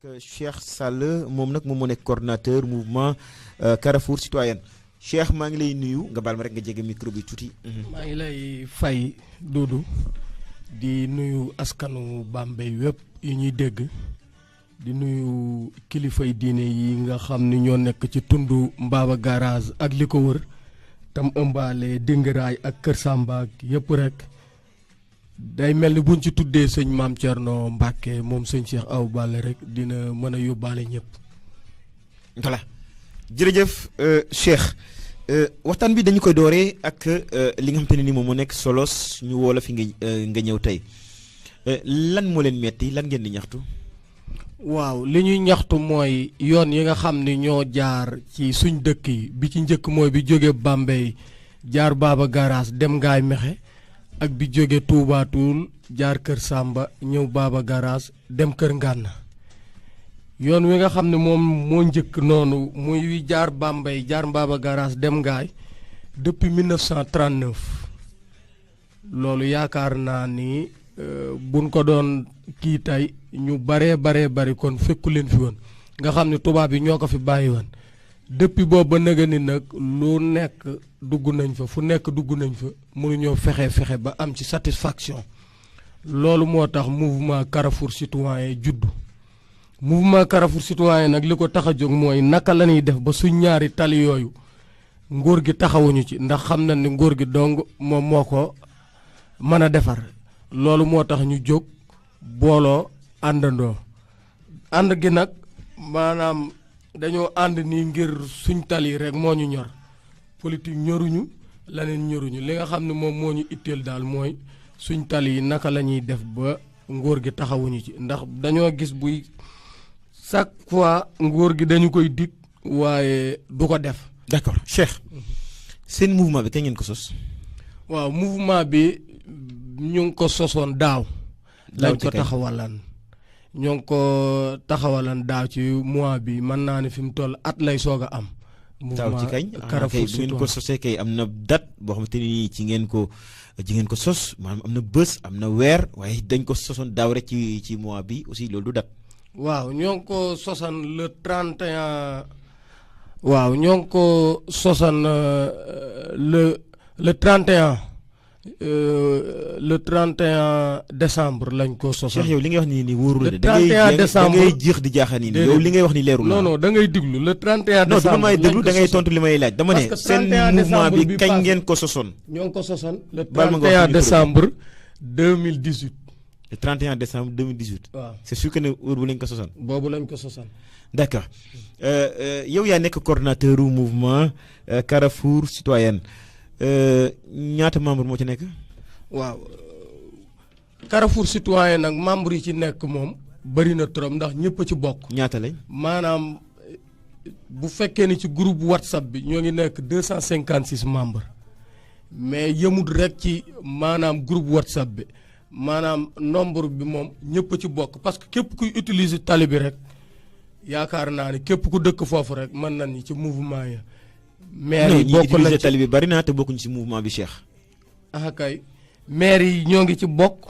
Cheikh Sall moom nag moom moo nekk coordonnateur mouvement Carrefour Citoyen Cheikh maa ngi lay nuyu nga baal ma rek nga jege micro bi tuuti. maa ngi lay fay Doudou di nuyu askanu Bambey wépp yi ñuy dégg di nuyu kilifay diine yi nga xam ni ñoo nekk ci tundu Mbaba garage ak li ko wër tam ëmbaale Dingiraay ak Kër Samba ak yëpp rek day mel ni buñ ci tuddee sëñ Maam Thierno Mbacke moom sëñ Cheikh Awa Balla rek dina mën a yóbbaale ñëpp. voilà jërëjëf Cheikh waxtaan bi dañu koy dooree ak li nga xamante ne ni moom moo nekk solos ñu woo la fi nga ñëw tey lan moo leen metti lan ngeen di ñaxtu. waaw li ñuy ñaxtu mooy yoon yi nga xam ni ñoo jaar ci suñ dëkk yi bi ci njëkk mooy bi jóge Bambey jaar Baba garage dem Ngaay Mexe ak bi jóge Touba Toul jaar Kër Samba ñëw Baba garage dem Kër Ngànna yoon wi nga xam ne moom moo njëkk noonu muy wi jaar Bambey jaar Baba garage dem Ngaay depuis 1939 loolu yaakaar naa ni buñ ko doon kii tey ñu baree bari kon fekku leen fi woon nga xam ne tubaab yi ñoo ko fi bàyyi woon depuis boobu ba nëga ni nag lu nekk dugg nañ fa fu nekk dugg nañ fa mënuñoo fexe ba am ci satisfaction loolu moo tax mouvement Carrefour Citoyen juddu mouvement Carrefour Citoyen nag li ko tax a jóg mooy naka la ñuy def ba suñ ñaari tali yooyu nguur gi taxawuñu ci ndax xam na ni nguur gi dong moom moo ko mën a defar loolu moo tax ñu jóg booloo àndandoo ànd gi nag maanaam dañoo ànd nii ngir suñ tali rek moo ñu ñor politique ñoruñu leneen ñoruñu li nga xam ne moom moo ñu itteel daal mooy suñ tali yi naka la ñuy def ba nguur gi taxawuñu ci ndax dañoo gis buy chaque fois nguur gi dañu koy dig waaye du ko def. d'accord Cheikh seen mouvement bi kañ ngeen ko sos. waaw mouvement bi ñu ngi ko sosoon daaw. lañ ko taxawalan ñoo ngi ko taxawalan daaw ci mois bi mën naa ne fi mu toll at lay soog a am. daaw ci kañ Carrefour bu ngeen ko sosee kay am na date boo xamante ni ci ngeen ko sos maanaam am na bés am na weer waaye dañ ko sosoon daaw rek ci mois bi aussi loolu du date. waaw ñoo ngi ko sosan le 31. waaw ñoo ngi ko sosan le 31. Le 31 décembre lañ ko sosoon. Cheikh yow li ngay wax nii wóorul le 31 décembre da ngay jeex di jaaxaan nii yow li ngay wax ni leerul. non da ngay diglu le 31 décembre. non du may déglu da ngay tontu li may laaj dama ne. seen mouvement bi kañ ngeen ko sosoon. ñoo ngi ko sosoon le 31 décembre 2018. le 31 décembre 2018. waaw c'est sûr que ne heure bu lañ ko sosoon. boobu lañ ko sosoon. d'accord yow yaa nekk coordonnateur du mouvement Carrefour Citoyen. ñaata membre moo ci nekk. waaw Carrefour Citoyen nag membre yi ci nekk moom bari na trop ndax ñëpp a ci bokk. ñaata lañ. maanaam bu fekkee ni ci groupe WhatsApp bi ñoo ngi nekk 256 membres mais yëmut rek ci maanaam groupe WhatsApp bi maanaam nombre bi moom ñëpp a ci bokk parce que képp kuy utiliser tali bi rek yaakaar naa ni képp ku dëkk foofu rek mën nañu ci mouvement yi. maire yi bokk nañ ci tali bi bari naa te bokkuñ ci mouvement bi Cheikh. ah kay maire yi ñoo ngi ci bokk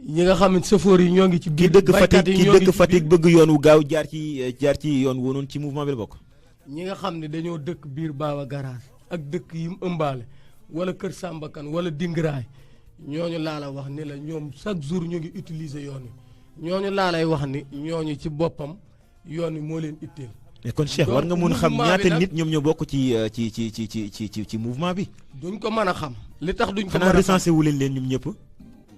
ñi nga xam ne chauffeur yi ñoo ngi ci biir. ki dëkk Fatick bëgg yoon wu gaaw jaar ci yoon wu noonu ci mouvement bi la bokk. ñi nga xam ne dañoo dëkk biir Baba garage ak dëkk yi mu ëmbaale wala Kër Samba Kane wala Dingiraay ñooñu laa la wax ni la ñoom chaque jour ñu ngi utiliser yoon wi ñooñu laa lay wax ni ñooñu ci boppam yoon wi moo leen itteel. mais kon Cheikh war nga mun xam ñaata nit ñoom ñoo bokk ci mouvement bi. duñ ko mën a xam. li tax duñ ko mën a xanaa recensé wu leen ñoom ñëpp.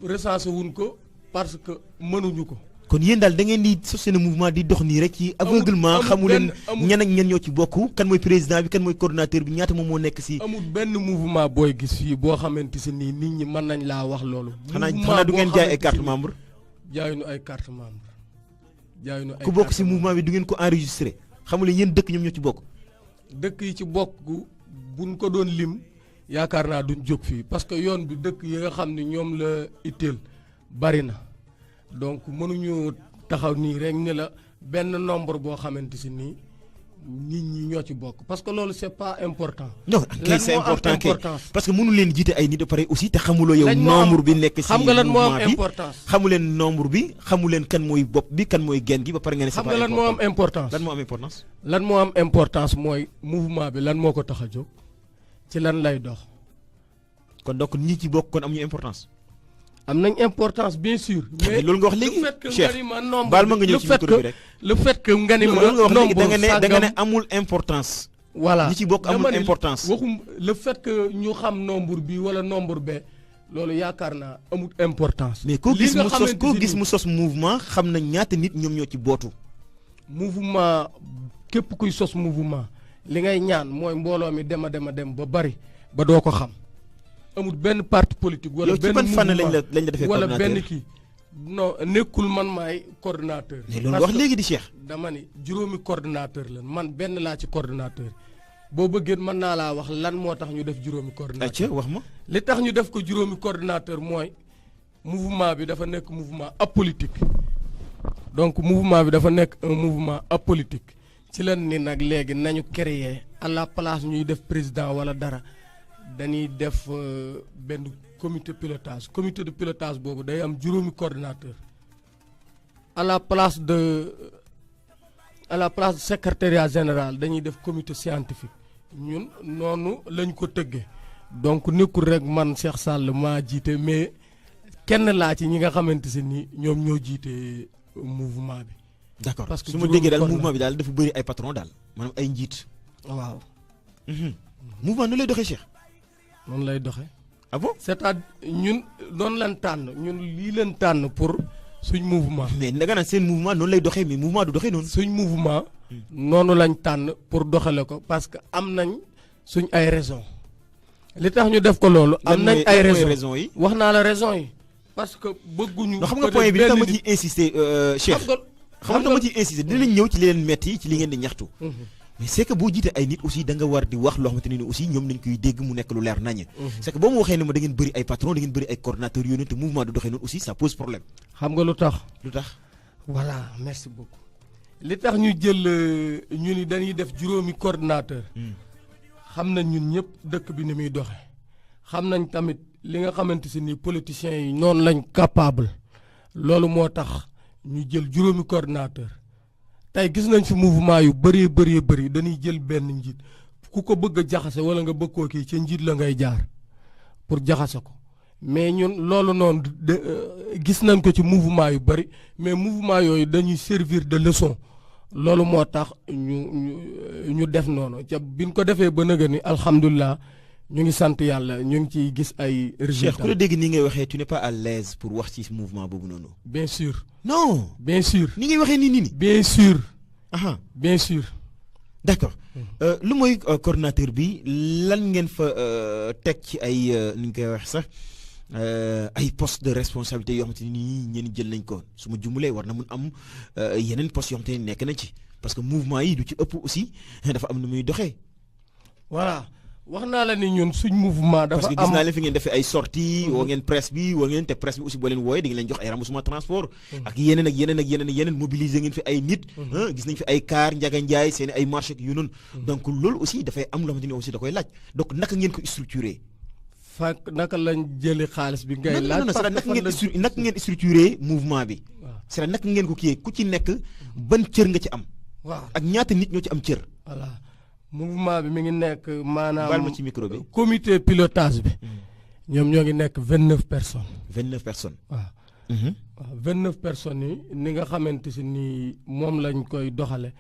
recensé wuñ ko parce que mënuñu ko. kon yéen daal da ngeen di sos seen mouvement di dox nii rek ci aveuglement xamu leen ñan ak ñan ñoo ci bokk kan mooy président bi kan mooy coordonnateur bi ñaata moom moo nekk si. amul benn mouvement booy gis fii boo xamante si nii nit ñi mën nañ laa wax loolu. xanaa du ngeen jaay ay carte membre. jaayuñu ay carte membre jaayuñu ay ku bokk si mouvement bi du ngeen ko enregistré. xamul ne yéen dëkk ñoom ñoo ci bokk. dëkk yi ci bokk buñ ko doon lim yaakaar naa duñ jóg fii parce que yoon bi dëkk yi nga xam ne ñoom la itteel bari na donc mënuñu taxaw nii rek ni la benn nombre boo xamante si nii nit ñi ñoo ci bokk parce que loolu c'est pas important. non kay c'est important kay parce que mënu leen jiite ay nit ba pare aussi te xamuloo yow nombre bi nekk ci xam nga lan moo am importance xamu leen nombre bi xamu leen kan mooy bopp bi kan mooy genn gi ba pare nga ne xam nga lan moo am importance lan moo am importance lan moo am importance mooy mouvement bi lan moo ko tax a jóg ci lan lay dox kon donc ñi ci bokk kon amuñu importance am nañ importance bien sûr. mais loolu nga wax léegi Cheikh baal ma nga ñëw ci micro bi rek le fait que nga ni ma loolu nga wax léegi da nga ne amul importance. voilà ñi ci bokk amul importance. waxum le fait que ñu xam nombre bi wala nombre be loolu yaakaar naa amul importance. mais koo gis mu sos mouvement xam na ñaata nit ñoom ñoo ci bootu. mouvement képp kuy sos mouvement li ngay ñaan mooy mbooloo mi dem ba bari ba doo ko xam. amul benn parti politique wala benn mouvement fan lañ la defee wala benn kii non nekkul man maay coordonnateur. mais loolu wax léegi di Cheikh. dama ni juróomi coordonnateur la man benn laa ci coordonnateur boo bëggee mën naa laa wax lan moo tax ñu def juróomi coordonnateur. wax ma. li tax ñu def ko juróomi coordonnateur mooy mouvement bi dafa nekk mouvement apolitique donc mouvement bi dafa nekk un mouvement apolitique ci lan ni nag léegi nañu créer à la place ñuy def président wala dara. dañuy def benn comité de pilotage boobu day am juróomi coordinateur à la place de secrétariat général dañuy def comité scientifique ñun noonu lañ ko tëggee donc nekkul rek man Cheikh Sall maa jiite mais kenn laa ci ñi nga xamante si ni ñoom ñoo jiite mouvement bi. d'accord parce que su ma déggee daal mouvement bi daal dafa bëri ay patron daal maanaam ay njiit. waaw. mouvement nu lay doxee Cheikh. noonu lay doxe ah bon c'est-à-dire ñun doon leen tànn ñun lii leen tànn pour suñ mouvement. mais naka naan seen mouvement noonu lay doxee mais mouvement du doxee noonu. suñ mouvement. noonu lañ tànn pour doxale ko parce que am nañ suñ ay raison li tax ñu def ko loolu. am nañ ay raison yi. wax naa la raison yi. parce que bëgguñu. xam nga point bi li tax ma ciy insister Cheikh. xam nga ma ciy insister dinañ ñëw ci li leen metti ci li ngeen di ñaxtu. mais c'est que boo jiite ay nit aussi da nga war di wax loo xamante ne aussi ñoom nañ koy dégg mu nekk lu leer nañ. c'est que boo mu waxee ne ma da ngeen bëri ay patron da ngeen bëri ay coordonnateurs yooyu te mouvement du doxee noonu aussi ça pose problème. xam nga lu tax. voilà merci beaucoup. li tax ñu jël ñu ni dañuy def juróomi coordonnateur. xam nañ ñun ñëpp dëkk bi ni muy doxe xam nañ tamit li nga xamante si ni politiciens yi noonu lañ capable loolu moo tax ñu jël juróomi coordonnateur. tey gis nañ fi mouvement yu bëri dañuy jël benn njiit ku ko bëgg a jaxase wala nga bëgg koo kii ca njiit la ngay jaar pour jaxase ko mais ñun loolu noonu gis nañ ko ci mouvement yu bëri mais mouvement yooyu dañuy servir de leçon loolu moo tax ñu def noonu ca biñ ko defee ba nëga ni alhamdulilah ñu ngi sant yàlla ñu ngi ciy gis ay résultats. Cheikh ku la dégg nii ngay waxee tu n'es pas à l'aise pour wax ci mouvement boobu noonu. bien sûr. non bien sûr. ni ngay waxee nii. bien sûr. aha bien sûr. d'accord lu mooy coordonnateur bi lan ngeen fa teg ci ay ni ñu koy wax sax ay poste de responsabilité yoo xamante ni ñeen jël nañ ko su ma jumulee war na mun am yeneen postes yoo xamante ni nekk nañ ci parce que mouvement yi du ci ëpp aussi dafa am nu muy doxee. voilà. wax naa la ni ñun suñ mouvement dafa am parce que gis naa leen fi ngeen defee ay sorties woo ngeen presse bi woo ngeen te presse bi aussi boo leen wooyee da ngeen leen jox ay remboursement transport ak yeneen mobiliser ngeen fi ay nit gis nañ fi ay car Ndiaga Ndiaye seen ay marché yu noonu donc loolu aussi dafay am loo xamante ni aussi da koy laaj donc naka ngeen ko structuré naka lañ jëlee xaalis bi ngay laaj naka ngeen structuré mouvement bi c'est naka ngeen ko kiyee ku ci nekk ban cër nga ci am waaw ak ñaata nit ñoo ci am cër voilà mouvement bi mi ngi nekk maanaam baal ma ci micro bi comité pilotage bi ñoom ñoo ngi nekk 29 personnes. 29 personnes. waaw. waaw 29 personnes yi ni nga xamante si ni moom lañ koy doxale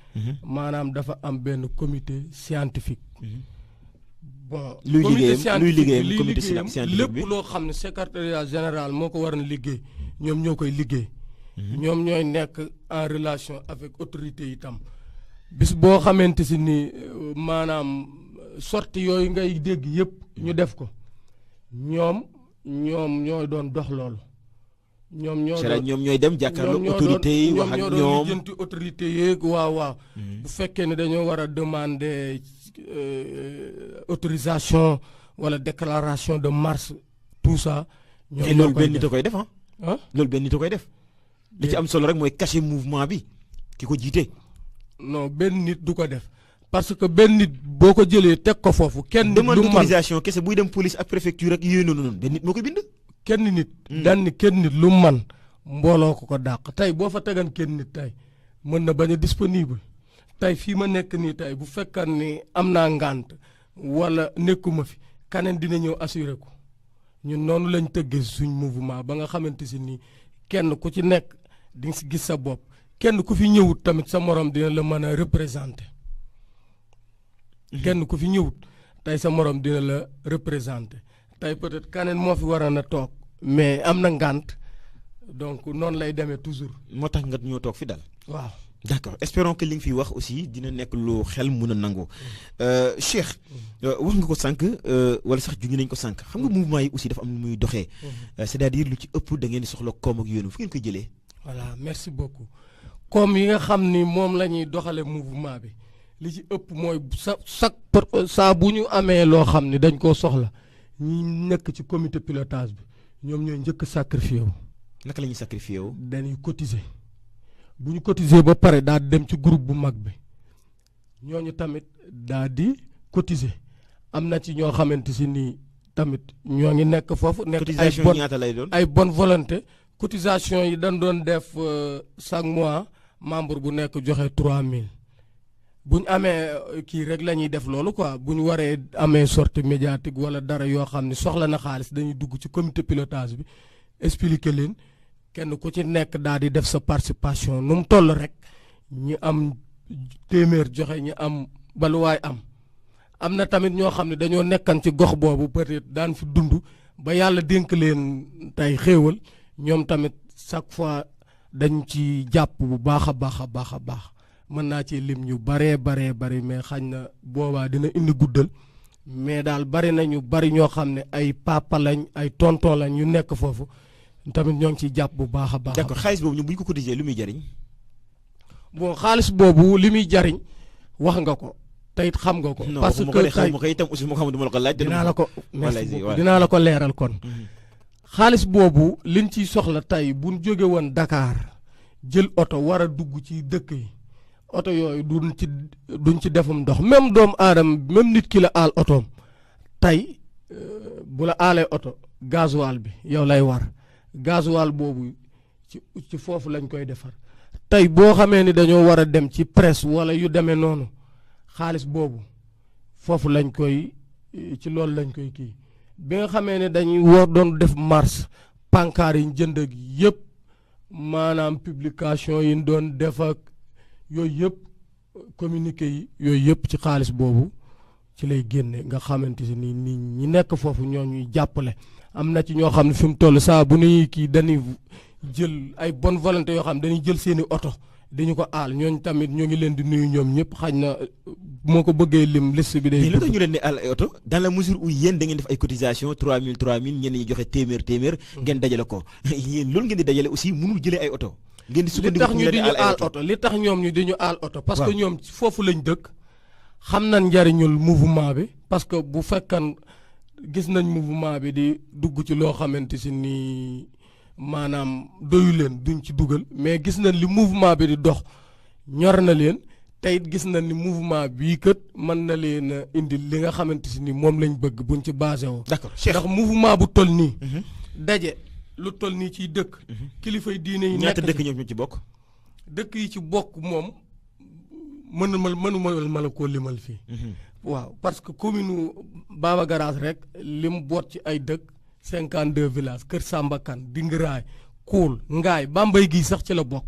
maanaam dafa am benn comité scientifique. bon luy liggéeyam comité scientifique bi lépp loo xam ne secrétariat général moo ko war na liggéey ñoom ñoo koy liggéey. ñoom ñooy nekk en relation avec autorité itam. bis boo xamante si ni maanaam sortie yooyu ngay dégg yëpp ñu def ko ñoom ñooy doon dox loolu. ñoom ñooy dem jàkkaarloog autorité yi wax ak ñoom ñoo doon jënti autorité yeeg waaw. bu fekkee ne dañoo war a demander autorisation wala déclaration de marche tout ça. ñoom loolu benn nit a koy def loolu benn nit a koy def. li ci am solo rek mooy cacher mouvement bi ki ko jiite. non benn nit du ko def parce que benn nit boo ko jëlee teg ko foofu kenn nit demande lu man d'autorisation kese buy dem police ak préfecture ak yooyu noonu benn nit moo koy bind. kenn nit daan ni kenn nit lu man mbooloo ko dàq tey boo fa tegan kenn nit tey mën na bañ a disponible tey fii ma nekk nii tey bu fekkan ni am naa ngànt wala nekkuma fi kaneen dina ñëw assuré ko ñun noonu lañ tëggee suñ mouvement ba nga xamante si nii kenn ku ci nekk di nga si gis sa bopp kenn ku fi ñëwut tamit sa morom dina la mën a représenté kenn ku fi ñëwut tey sa morom dina la représenté tey peut-être kaneen moo fi waroon a toog mais am na ngànt donc noonu lay demee toujours. moo tax nga ñoo toog fi daal. waaw d'accord espérons que li nga fi wax aussi dina nekk lu xel mun a nangu. Cheikh wax nga ko sànq wala sax juñu nañ ko sànq xam nga mouvement yi aussi dafa am nu muy doxee. c'est-à-dire lu ci ëpp da ngeen di soxla koom ak yoonu fu ngeen koy jëlee. voilà merci beaucoup comme yi nga xam ni moom la ñuy doxale mouvement bi li ci ëpp mooy saa bu ñu amee loo xam ni dañ koo soxla ñi nekk ci comité pilotage bi ñoom ñooy njëkk sacrifié wu. naka la ñuy sacrifié wu. dañuy cotiser bu ñu cotiser ba pare daal di dem ci groupe bu mag bi ñooñu tamit daal di cotiser am na ci ñoo xamante si nii tamit ñoo ngi nekk foofu. nekk cotisation ñaata lay doon ay bonne volonté. cotisation yi dañ doon def chaque mois membre bu nekk joxe 3000 bu ñu amee kii rek la ñuy def loolu quoi bu ñu waree amee sortie médiatique wala dara yoo xam ne soxla na xaalis dañuy dugg ci comité pilotage bi expliquer leen kenn ku ci nekk daal di def sa participation nu mu toll rek ñi am téeméer joxe ñi am baluwaay am na tamit ñoo xam ne dañoo nekkan ci gox boobu peut-être daan fi dund ba yàlla dénk leen tey xéewal ñoom tamit chaque fois dañ ci jàpp bu baax a baax a baax a baax mën naa ci lim ñu baree bari mais xañ na boobaa dina indi guddal mais daal bari na ñu bari ñoo xam ne ay papa lañ ay tonton lañ ñu nekk foofu tamit ñoo ngi ciy jàpp bu baax a baax. d'accord xaalis boobu ñu bu ñu ko cotiser lu muy jariñ. bon xaalis boobu li muy jariñ wax nga ko te it xam nga ko. parce que xaw ma ko itam aussi moo xam ne duma la ko laaj. dinaa la ko merci beaucoup dinaa la ko leeral kon. xaalis boobu liñ ciy soxla tey bu ñu jóge woon Dakar jël oto war a dugg ci dëkk yi oto yooyu duñ ci defum ndox même doomu aadama même nit ki la aal otoom tey bu la aalee oto gasoil bi yow lay war gasoil boobu ci foofu lañ koy defar tey boo xamee ni dañoo war a dem ci presse wala yu demee noonu xaalis boobu foofu lañ koy ci loolu lañ koy kii bi nga xamee ne dañuy war doon def marche pancart yi ñu jënd ak yëpp maanaam publication yi ñu doon def ak yooyu yëpp communiqué yi yooyu yëpp ci xaalis boobu ci lay génne nga xamante ni nit ñi nekk foofu ñoo ñuy jàppale am na ci ñoo xam ne fi mu toll saa bu nuy kii dañuy jël ay bonne volonté yoo xam ne dañuy jël seeni oto dañu ko aal ñooñu tamit ñoo ngi leen di nuyu ñoom ñëpp xañ na moo ko bëggee lim liste bi day. mais lu tax ñu leen di aal ay oto dans la mesure où yéen da ngeen def ay cotisation 3000 ñenn ñi joxe téeméer ngeen dajale ko yéen loolu ngeen di dajale aussi mënul jëlee ay oto. ngeen di sukkandiku li tax ñu di ñu aal oto li tax ñoom ñu di ñu aal oto. parce que ñoom foofu lañ dëkk. xam nañ njariñul mouvement bi parce que bu fekkan gis nañ mouvement bi di dugg ci loo xamante si nii maanaam doyu leen duñ ci dugal mais gis nañ li mouvement bi di dox ñor na leen te it gis nañ ni mouvement bii kat mën na leen a indi li nga xamante si ni moom lañ bëgg buñ ci basé woo. d'accord ndax mouvement bu toll nii. daje lu toll nii ciy dëkk. kilifay diine yi nekk ñaata dëkk ñoom ñu ci bokk. dëkk yi ci bokk moom mënuma la koo limal fii. waaw parce que commune Baba Garage rek lim boot ci ay dëkk 52 villages Kër Samba Kane Dingiraay Koul Ngaay Bambey gi sax ci la bokk.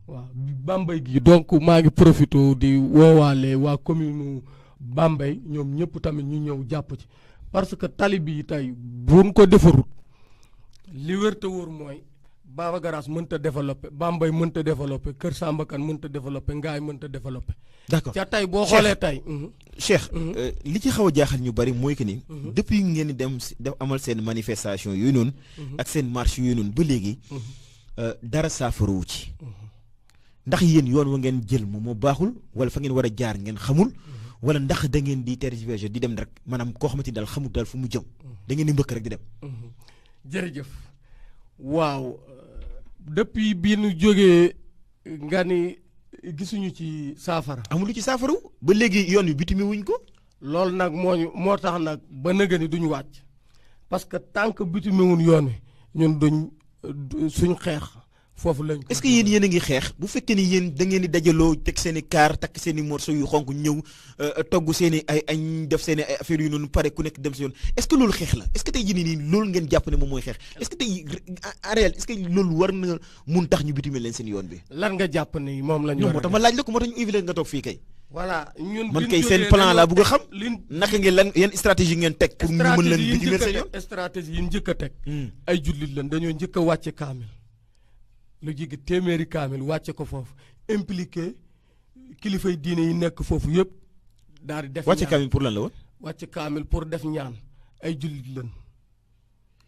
waaw Bambey gi donc maa ngi profité di woowaale waa commune Bambey ñoom ñëpp tamit ñu ñëw jàpp ci parce que tali bi tey buñ ko defarut li wér te wóor mooy Baba Garage mënta développé Bambey mënta développé Kër Samba Kane mënta développé Ngaay mënta développé. d'accord ca tey boo xoolee tey. Cheikh li ci xaw a jaaxal ñu bari mooy que ni. depuis ngeen di dem amal seen manifestation yooyu noonu. ak seen marche yooyu noonu ba léegi. dara saafarawu ci. ndax yéen yoon wa ngeen jël moom moo baaxul wala fa ngeen war a jaar ngeen xamul. wala ndax da ngeen di tergiverser di dem rek maanaam koo xamante ni daal xamul daal fu mu jëm. da ngeen di mbëkk rek di dem. jërëjëf waaw depuis bi nu jógee nga ni gisuñu ci saafara. amul lu ci saafara ba léegi yoon wi bitimi wuñ ko. loolu nag moo tax nag ba nëgë ni duñu wàcc parce que tant que bitimi wuñ yoon wi ñun suñ xeex foofu lañ ko. est-ce que yéen a ngi xeex bu fekkee ni yéen da ngeen di dajaloo teg seen i kaar takk seen i morceau yu xonk ñëw togg seen i ay añ def seen i ay affaires yu noonu pare ku nekk dem si yoon est-ce que loolu xeex la est-ce que tey jii nii loolu ngeen jàpp ne moom mooy xeex est-ce que tey en réel est-ce que loolu war na mun tax ñu bitime leen seen yoon bi. lan nga jàpp ni moom la ñu. moo tax ma laaj la ko moo tax ñu invité nga toog fii kay. voilà ñun man kay seen plan laa bëgg a xam. naka ngeen lan yan stratégie ngeen teg. pour ñu mën leen bitime seen yoon stratégie yi njëkk a teg. ay jullit lan dañoo njëkk a wàcce kaamil lu jigi téeméeri kaamil wàcce ko foofu impliqué kilifay diine yi nekk foofu yëpp daal di def. wàcce kaamil pour lan la woon. wàcce kaamil pour def ñaan ay jullit lan.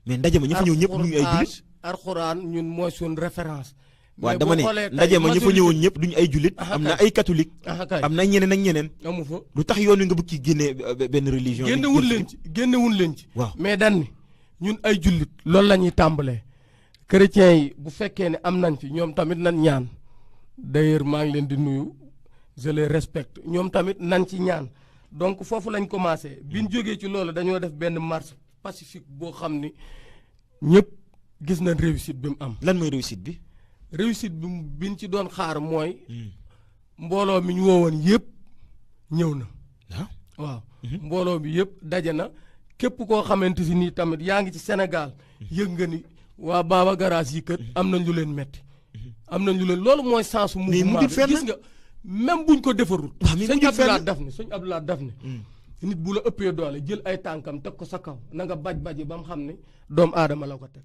mais ndaje ma ña fa ñëw ñëpp duñu ay jullit. alxuraan ñun mooy suñ référence. waaw dama ne ndaje ma ña fa ñëwoon ñëpp duñu ay jullit. am na ay catholique. am na ñeneen ak ñeneen. amu fa lu tax yoon wi nga bëgg ci génne benn religion. génnewul leen ci. waaw mais dan ni ñun ay jullit loolu la ñuy tàmbalee. chrétiens yi bu fekkee ne am nañ fi ñoom tamit nañ ñaan d'ailleurs maa ngi leen di nuyu je les respecte ñoom tamit nañ ci ñaan donc foofu lañ commencé bi ñu jógee ci loolu dañoo def benn marche pacifique boo xam ni ñëpp gis nañ réussite bi mu am. lan mooy réussite bi. réussite bi biñ ci doon xaar mooy. mbooloo mi ñu woowoon yëpp ñëw na. waaw mbooloo bi yëpp daje na képp koo xamante si nii tamit yaa ngi ci Sénégal yëg nga ni. waa Baba Garage yi kët am nañ lu leen metti am nañ lu leen loolu mooy sens mu mouvement bi gis nga même buñ ko defarul sëñ Abdoulaye daf ni nit bu la ëppee doole jël ay tànkam teg ko sa kaw na nga baj baji ba mu xam ne doomu aadama la ko teg